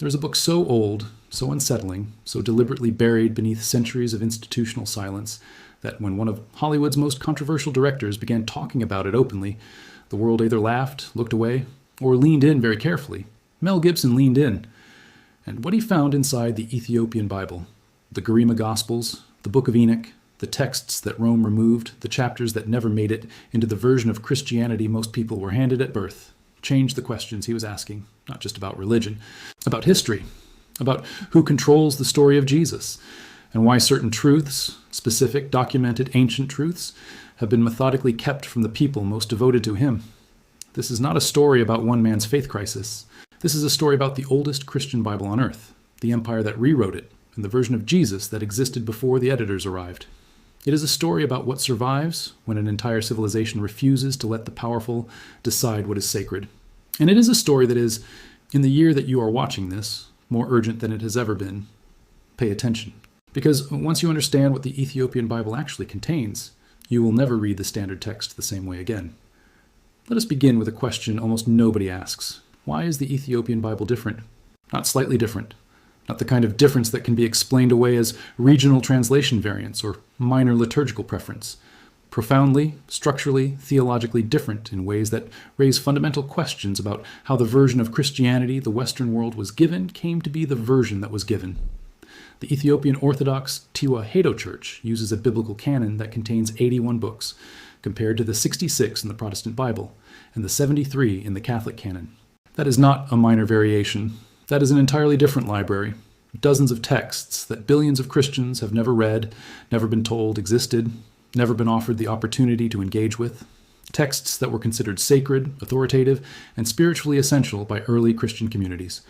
There is a book so old, so unsettling, so deliberately buried beneath centuries of institutional silence that when one of Hollywood's most controversial directors began talking about it openly, the world either laughed, looked away, or leaned in very carefully. Mel Gibson leaned in. And what he found inside the Ethiopian Bible, the Garima Gospels, the Book of Enoch, the texts that Rome removed, the chapters that never made it into the version of Christianity most people were handed at birth, changed the questions he was asking, not just about religion, about history, about who controls the story of Jesus, and why certain truths, specific, documented, ancient truths, have been methodically kept from the people most devoted to him. This is not a story about one man's faith crisis. This is a story about the oldest Christian Bible on earth, the empire that rewrote it, and the version of Jesus that existed before the editors arrived. It is a story about what survives when an entire civilization refuses to let the powerful decide what is sacred. And it is a story that is, in the year that you are watching this, more urgent than it has ever been. Pay attention. Because once you understand what the Ethiopian Bible actually contains, you will never read the standard text the same way again. Let us begin with a question almost nobody asks. Why is the Ethiopian Bible different? Not slightly different. Not the kind of difference that can be explained away as regional translation variants or minor liturgical preference. Profoundly, structurally, theologically different in ways that raise fundamental questions about how the version of Christianity the Western world was given came to be the version that was given. The Ethiopian Orthodox Tewahedo Church uses a biblical canon that contains 81 books, compared to the 66 in the Protestant Bible and the 73 in the Catholic canon. That is not a minor variation. That is an entirely different library. Dozens of texts that billions of Christians have never read, never been told existed, never been offered the opportunity to engage with. Texts that were considered sacred, authoritative, and spiritually essential by early Christian communities,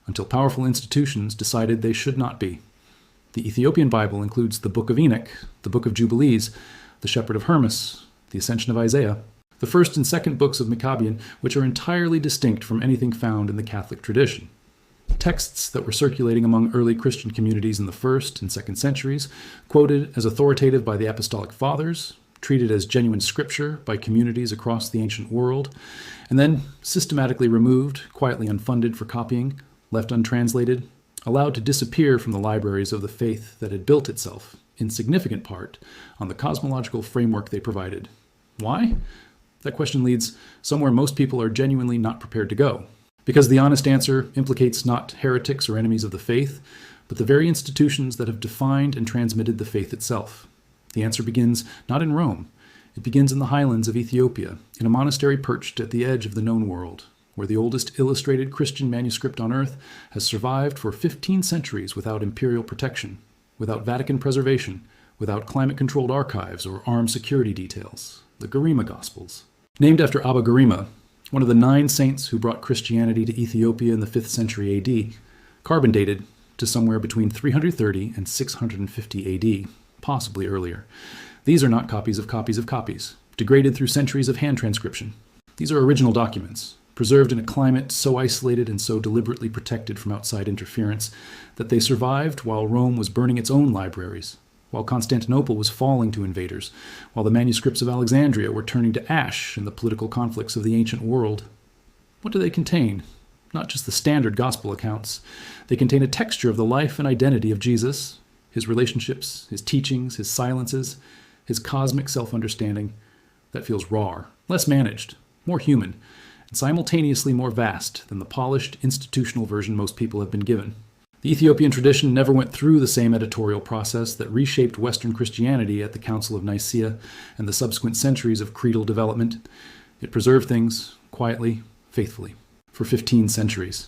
until powerful institutions decided they should not be. The Ethiopian Bible includes the Book of Enoch, the Book of Jubilees, the Shepherd of Hermas, the Ascension of Isaiah, the first and second books of Maccabean, which are entirely distinct from anything found in the Catholic tradition. Texts that were circulating among early Christian communities in the 1st and 2nd centuries, quoted as authoritative by the Apostolic Fathers, treated as genuine scripture by communities across the ancient world, and then systematically removed, quietly unfunded for copying, left untranslated, allowed to disappear from the libraries of the faith that had built itself, in significant part, on the cosmological framework they provided. Why? That question leads somewhere most people are genuinely not prepared to go. Because the honest answer implicates not heretics or enemies of the faith, but the very institutions that have defined and transmitted the faith itself. The answer begins not in Rome. It begins in the highlands of Ethiopia, in a monastery perched at the edge of the known world, where the oldest illustrated Christian manuscript on earth has survived for 15 centuries without imperial protection, without Vatican preservation, without climate-controlled archives or armed security details, the Garima Gospels. Named after Abba Garima, one of the 9 saints who brought Christianity to Ethiopia in the 5th century AD, carbon dated to somewhere between 330 and 650 AD, possibly earlier. These are not copies of copies of copies, degraded through centuries of hand transcription. These are original documents, preserved in a climate so isolated and so deliberately protected from outside interference that they survived while Rome was burning its own libraries, while Constantinople was falling to invaders, while the manuscripts of Alexandria were turning to ash in the political conflicts of the ancient world. What do they contain? Not just the standard gospel accounts. They contain a texture of the life and identity of Jesus, his relationships, his teachings, his silences, his cosmic self-understanding that feels raw, less managed, more human, and simultaneously more vast than the polished institutional version most people have been given. The Ethiopian tradition never went through the same editorial process that reshaped Western Christianity at the Council of Nicaea and the subsequent centuries of creedal development. It preserved things quietly, faithfully, for 15 centuries,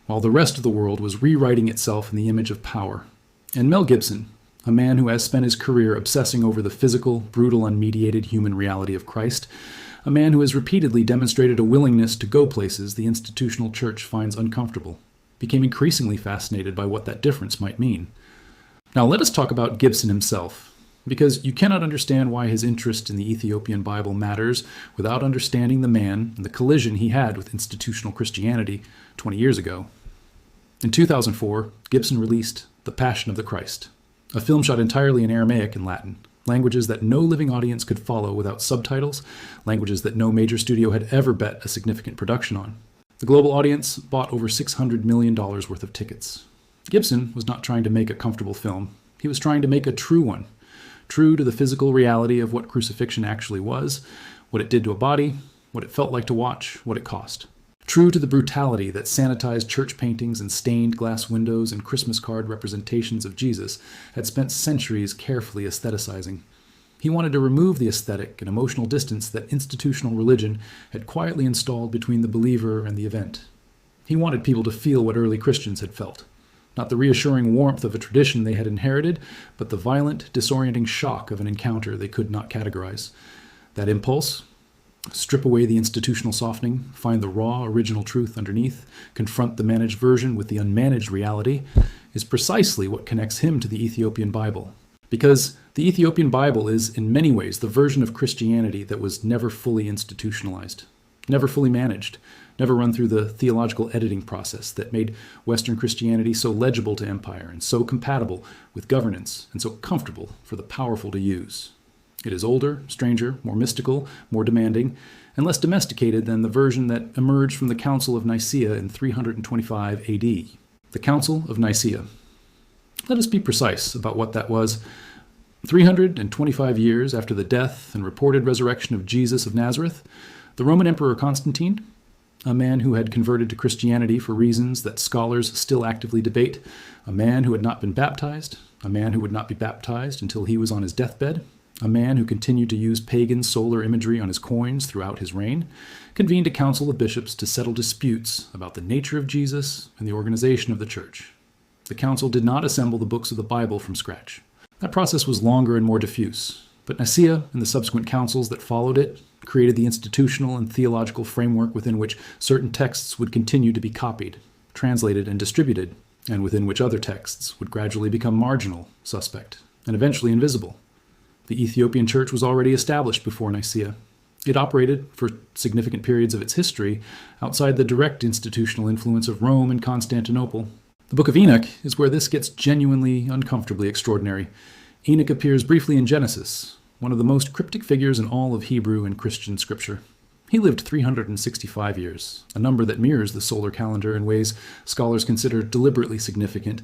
while the rest of the world was rewriting itself in the image of power. And Mel Gibson, a man who has spent his career obsessing over the physical, brutal, unmediated human reality of Christ, a man who has repeatedly demonstrated a willingness to go places the institutional church finds uncomfortable, became increasingly fascinated by what that difference might mean. Now let us talk about Gibson himself, because you cannot understand why his interest in the Ethiopian Bible matters without understanding the man and the collision he had with institutional Christianity 20 years ago. In 2004, Gibson released The Passion of the Christ, a film shot entirely in Aramaic and Latin, languages that no living audience could follow without subtitles, languages that no major studio had ever bet a significant production on. The global audience bought over $600 million worth of tickets. Gibson was not trying to make a comfortable film. He was trying to make a true one, true to the physical reality of what crucifixion actually was, what it did to a body, what it felt like to watch, what it cost. True to the brutality that sanitized church paintings and stained glass windows and Christmas card representations of Jesus had spent centuries carefully aestheticizing. He wanted to remove the aesthetic and emotional distance that institutional religion had quietly installed between the believer and the event. He wanted people to feel what early Christians had felt. Not the reassuring warmth of a tradition they had inherited, but the violent, disorienting shock of an encounter they could not categorize. That impulse, strip away the institutional softening, find the raw, original truth underneath, confront the managed version with the unmanaged reality, is precisely what connects him to the Ethiopian Bible. Because the Ethiopian Bible is, in many ways, the version of Christianity that was never fully institutionalized, never fully managed, never run through the theological editing process that made Western Christianity so legible to empire and so compatible with governance and so comfortable for the powerful to use. It is older, stranger, more mystical, more demanding, and less domesticated than the version that emerged from the Council of Nicaea in 325 AD. The Council of Nicaea. Let us be precise about what that was. 325 years after the death and reported resurrection of Jesus of Nazareth, the Roman Emperor Constantine, a man who had converted to Christianity for reasons that scholars still actively debate, a man who had not been baptized, a man who would not be baptized until he was on his deathbed, a man who continued to use pagan solar imagery on his coins throughout his reign, convened a council of bishops to settle disputes about the nature of Jesus and the organization of the church. The council did not assemble the books of the Bible from scratch. That process was longer and more diffuse, but Nicaea and the subsequent councils that followed it created the institutional and theological framework within which certain texts would continue to be copied, translated, and distributed, and within which other texts would gradually become marginal, suspect, and eventually invisible. The Ethiopian Church was already established before Nicaea. It operated, for significant periods of its history, outside the direct institutional influence of Rome and Constantinople. The Book of Enoch is where this gets genuinely, uncomfortably extraordinary. Enoch appears briefly in Genesis, one of the most cryptic figures in all of Hebrew and Christian scripture. He lived 365 years, a number that mirrors the solar calendar in ways scholars consider deliberately significant,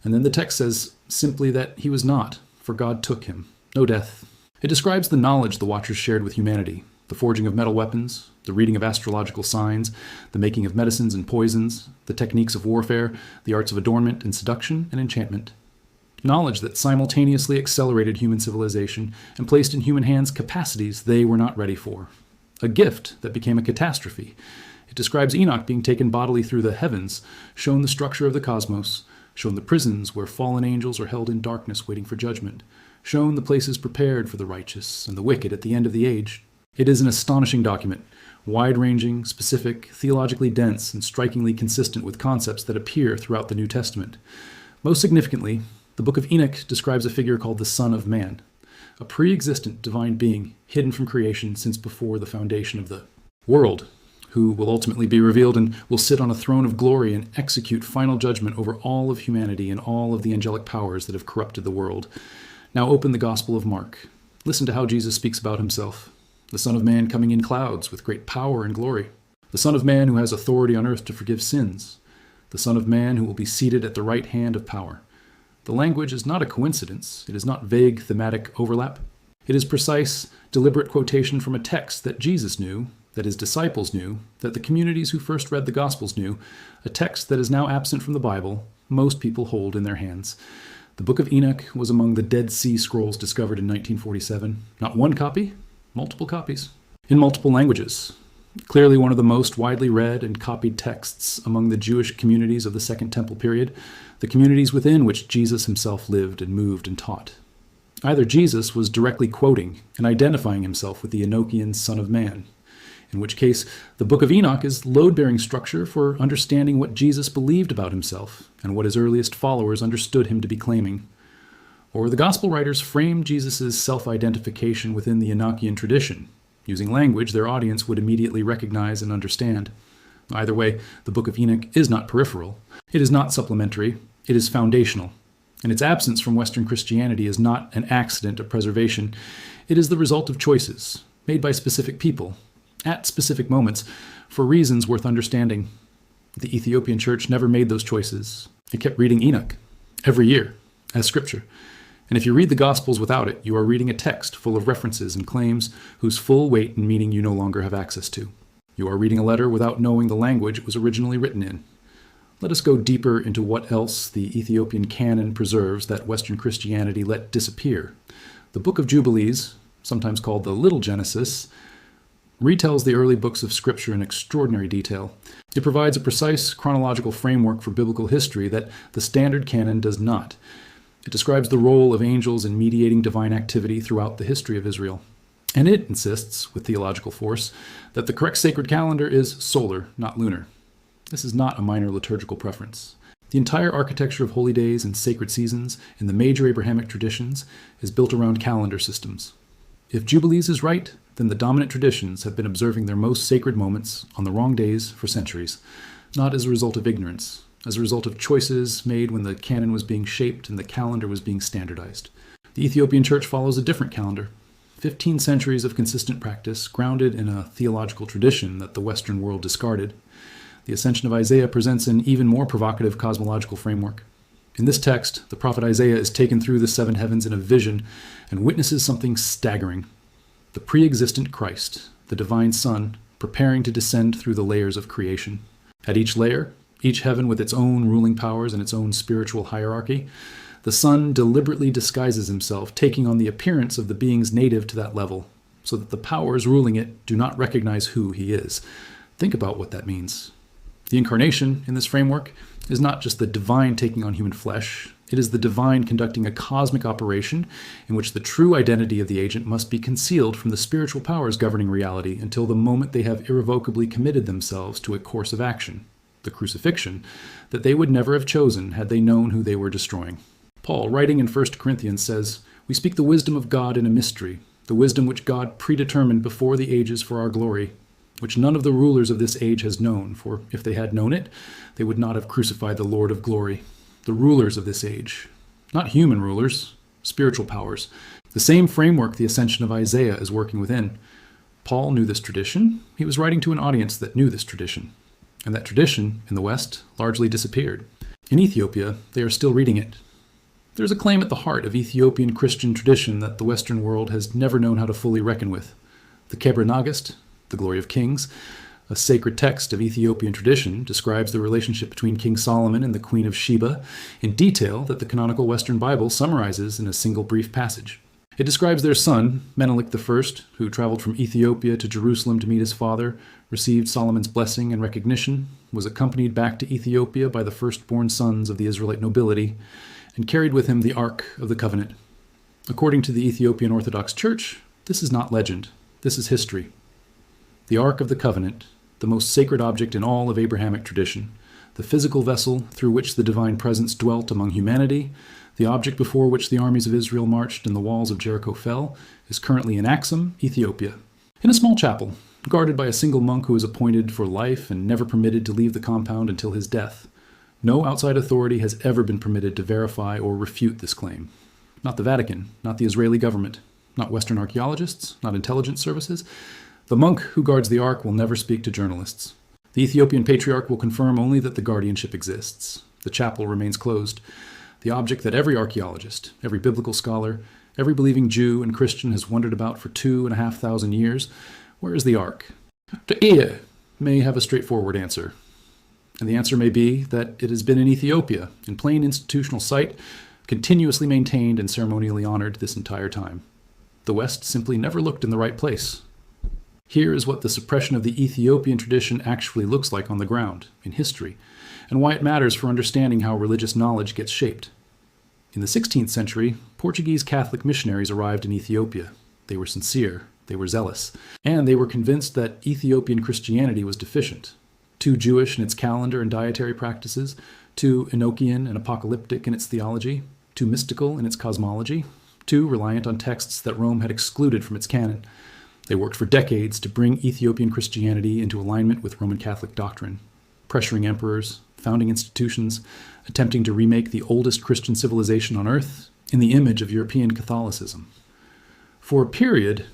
and then the text says simply that he was not, for God took him. No death. It describes the knowledge the Watchers shared with humanity, the forging of metal weapons, the reading of astrological signs, the making of medicines and poisons, the techniques of warfare, the arts of adornment and seduction and enchantment. Knowledge that simultaneously accelerated human civilization and placed in human hands capacities they were not ready for. A gift that became a catastrophe. It describes Enoch being taken bodily through the heavens, shown the structure of the cosmos, shown the prisons where fallen angels are held in darkness waiting for judgment, shown the places prepared for the righteous and the wicked at the end of the age. It is an astonishing document, wide-ranging, specific, theologically dense, and strikingly consistent with concepts that appear throughout the New Testament. Most significantly, the Book of Enoch describes a figure called the Son of Man, a pre-existent divine being hidden from creation since before the foundation of the world, who will ultimately be revealed and will sit on a throne of glory and execute final judgment over all of humanity and all of the angelic powers that have corrupted the world. Now open the Gospel of Mark. Listen to how Jesus speaks about himself. The Son of Man coming in clouds with great power and glory. The Son of Man who has authority on earth to forgive sins. The Son of Man who will be seated at the right hand of power. The language is not a coincidence. It is not vague thematic overlap. It is precise, deliberate quotation from a text that Jesus knew, that his disciples knew, that the communities who first read the Gospels knew, a text that is now absent from the Bible, most people hold in their hands. The Book of Enoch was among the Dead Sea Scrolls discovered in 1947. Not one copy, multiple copies, in multiple languages. Clearly one of the most widely read and copied texts among the Jewish communities of the Second Temple period, the communities within which Jesus himself lived and moved and taught. Either Jesus was directly quoting and identifying himself with the Enochian Son of Man, in which case the Book of Enoch is load-bearing structure for understanding what Jesus believed about himself and what his earliest followers understood him to be claiming. Or the Gospel writers frame Jesus' self-identification within the Enochian tradition, using language their audience would immediately recognize and understand. Either way, the Book of Enoch is not peripheral. It is not supplementary. It is foundational. And its absence from Western Christianity is not an accident of preservation. It is the result of choices made by specific people, at specific moments for reasons worth understanding. The Ethiopian church never made those choices. It kept reading Enoch every year as scripture. And if you read the Gospels without it, you are reading a text full of references and claims whose full weight and meaning you no longer have access to. You are reading a letter without knowing the language it was originally written in. Let us go deeper into what else the Ethiopian canon preserves that Western Christianity let disappear. The Book of Jubilees, sometimes called the Little Genesis, retells the early books of Scripture in extraordinary detail. It provides a precise chronological framework for biblical history that the standard canon does not. It describes the role of angels in mediating divine activity throughout the history of Israel. And it insists, with theological force, that the correct sacred calendar is solar, not lunar. This is not a minor liturgical preference. The entire architecture of holy days and sacred seasons in the major Abrahamic traditions is built around calendar systems. If Jubilees is right, then the dominant traditions have been observing their most sacred moments on the wrong days for centuries, not as a result of ignorance, as a result of choices made when the canon was being shaped and the calendar was being standardized. The Ethiopian church follows a different calendar. 15 centuries of consistent practice, grounded in a theological tradition that the Western world discarded. The Ascension of Isaiah presents an even more provocative cosmological framework. In this text, the prophet Isaiah is taken through the seven heavens in a vision and witnesses something staggering. The pre-existent Christ, the divine Son, preparing to descend through the layers of creation. At each layer, each heaven with its own ruling powers and its own spiritual hierarchy, the Son deliberately disguises himself, taking on the appearance of the beings native to that level, so that the powers ruling it do not recognize who he is. Think about what that means. The incarnation, in this framework, is not just the divine taking on human flesh. It is the divine conducting a cosmic operation in which the true identity of the agent must be concealed from the spiritual powers governing reality until the moment they have irrevocably committed themselves to a course of action, the crucifixion, that they would never have chosen had they known who they were destroying. Paul, writing in 1 Corinthians, says, "We speak the wisdom of God in a mystery, the wisdom which God predetermined before the ages for our glory, which none of the rulers of this age has known, for if they had known it, they would not have crucified the Lord of glory." The rulers of this age, not human rulers, spiritual powers. The same framework the Ascension of Isaiah is working within. Paul knew this tradition. He was writing to an audience that knew this tradition. And that tradition, in the West, largely disappeared. In Ethiopia, they are still reading it. There's a claim at the heart of Ethiopian Christian tradition that the Western world has never known how to fully reckon with. The Keber Nagast, the Glory of Kings, a sacred text of Ethiopian tradition, describes the relationship between King Solomon and the Queen of Sheba in detail that the canonical Western Bible summarizes in a single brief passage. It describes their son, Menelik I, who traveled from Ethiopia to Jerusalem to meet his father, received Solomon's blessing and recognition, was accompanied back to Ethiopia by the firstborn sons of the Israelite nobility, and carried with him the Ark of the Covenant. According to the Ethiopian Orthodox Church, this is not legend, this is history. The Ark of the Covenant, the most sacred object in all of Abrahamic tradition, the physical vessel through which the divine presence dwelt among humanity, the object before which the armies of Israel marched and the walls of Jericho fell, is currently in Axum, Ethiopia, in a small chapel, guarded by a single monk who is appointed for life and never permitted to leave the compound until his death. No outside authority has ever been permitted to verify or refute this claim. Not the Vatican, not the Israeli government, not Western archaeologists, not intelligence services. The monk who guards the Ark will never speak to journalists. The Ethiopian patriarch will confirm only that the guardianship exists. The chapel remains closed. The object that every archaeologist, every biblical scholar, every believing Jew and Christian has wondered about for 2,500 years, where is the Ark? The ear may have a straightforward answer. And the answer may be that it has been in Ethiopia, in plain institutional site, continuously maintained and ceremonially honored this entire time. The West simply never looked in the right place. Here is what the suppression of the Ethiopian tradition actually looks like on the ground, in history, and why it matters for understanding how religious knowledge gets shaped. In the 16th century, Portuguese Catholic missionaries arrived in Ethiopia. They were sincere, they were zealous, and they were convinced that Ethiopian Christianity was deficient, too Jewish in its calendar and dietary practices, too Enochian and apocalyptic in its theology, too mystical in its cosmology, too reliant on texts that Rome had excluded from its canon. They worked for decades to bring Ethiopian Christianity into alignment with Roman Catholic doctrine, pressuring emperors, founding institutions, attempting to remake the oldest Christian civilization on earth in the image of European Catholicism. For a period,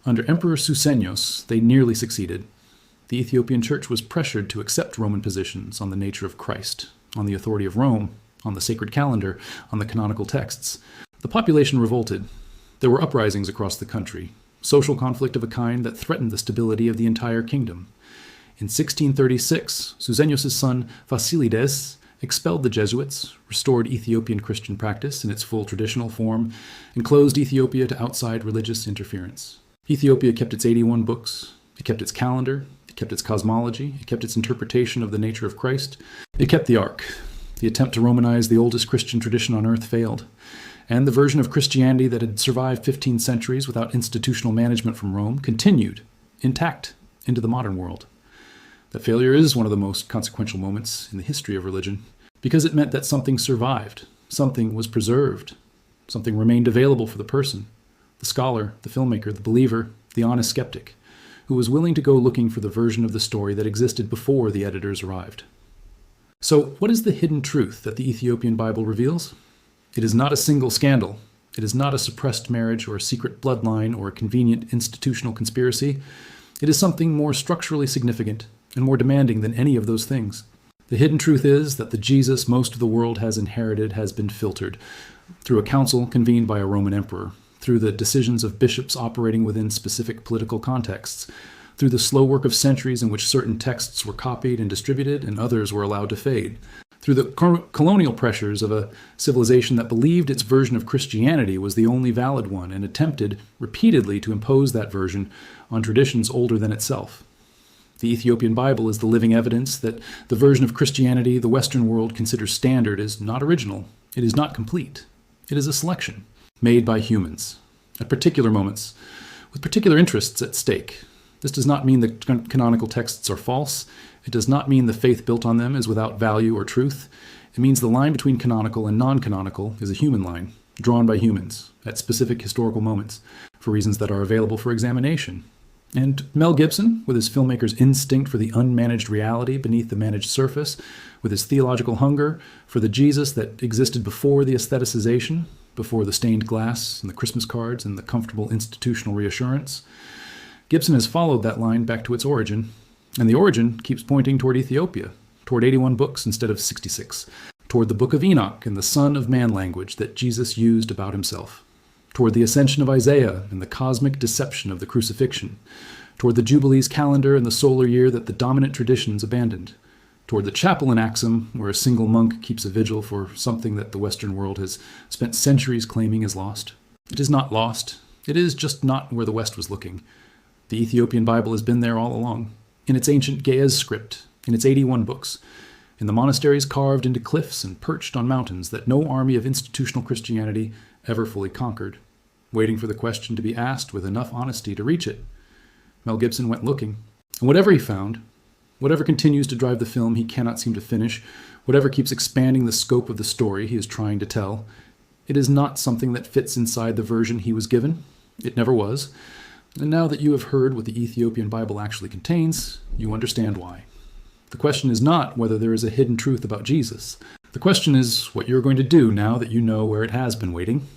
Under Emperor Susenyos, they nearly succeeded. The Ethiopian Church was pressured to accept Roman positions on the nature of Christ, on the authority of Rome, on the sacred calendar, on the canonical texts. The population revolted. There were uprisings across the country, social conflict of a kind that threatened the stability of the entire kingdom. In 1636, Susenyos' son Fasilides expelled the Jesuits, restored Ethiopian Christian practice in its full traditional form, and closed Ethiopia to outside religious interference. Ethiopia kept its 81 books, it kept its calendar, it kept its cosmology, it kept its interpretation of the nature of Christ, it kept the Ark. The attempt to Romanize the oldest Christian tradition on earth failed, and the version of Christianity that had survived 15 centuries without institutional management from Rome continued, intact, into the modern world. That failure is one of the most consequential moments in the history of religion, because it meant that something survived, something was preserved, something remained available for the person, the scholar, the filmmaker, the believer, the honest skeptic, who was willing to go looking for the version of the story that existed before the editors arrived. So, what is the hidden truth that the Ethiopian Bible reveals? It is not a single scandal. It is not a suppressed marriage or a secret bloodline or a convenient institutional conspiracy. It is something more structurally significant and more demanding than any of those things. The hidden truth is that the Jesus most of the world has inherited has been filtered through a council convened by a Roman emperor, through the decisions of bishops operating within specific political contexts, through the slow work of centuries in which certain texts were copied and distributed and others were allowed to fade, through the colonial pressures of a civilization that believed its version of Christianity was the only valid one and attempted repeatedly to impose that version on traditions older than itself. The Ethiopian Bible is the living evidence that the version of Christianity the Western world considers standard is not original. It is not complete. It is a selection made by humans at particular moments with particular interests at stake. This does not mean the canonical texts are false. It does not mean the faith built on them is without value or truth. It means the line between canonical and non-canonical is a human line, drawn by humans at specific historical moments for reasons that are available for examination. And Mel Gibson, with his filmmaker's instinct for the unmanaged reality beneath the managed surface, with his theological hunger for the Jesus that existed before the aestheticization, before the stained glass and the Christmas cards and the comfortable institutional reassurance, Gibson has followed that line back to its origin, and the origin keeps pointing toward Ethiopia, toward 81 books instead of 66, toward the Book of Enoch and the Son of Man language that Jesus used about himself, toward the ascension of Isaiah and the cosmic deception of the crucifixion, toward the Jubilees calendar and the solar year that the dominant traditions abandoned, toward the chapel in Axum, where a single monk keeps a vigil for something that the Western world has spent centuries claiming is lost. It is not lost. It is just not where the West was looking. The Ethiopian Bible has been there all along, in its ancient Ge'ez script, in its 81 books, in the monasteries carved into cliffs and perched on mountains that no army of institutional Christianity ever fully conquered, waiting for the question to be asked with enough honesty to reach it. Mel Gibson went looking, and whatever he found, whatever continues to drive the film he cannot seem to finish, whatever keeps expanding the scope of the story he is trying to tell, it is not something that fits inside the version he was given. It never was. And now that you have heard what the Ethiopian Bible actually contains, you understand why. The question is not whether there is a hidden truth about Jesus. The question is what you're going to do now that you know where it has been waiting.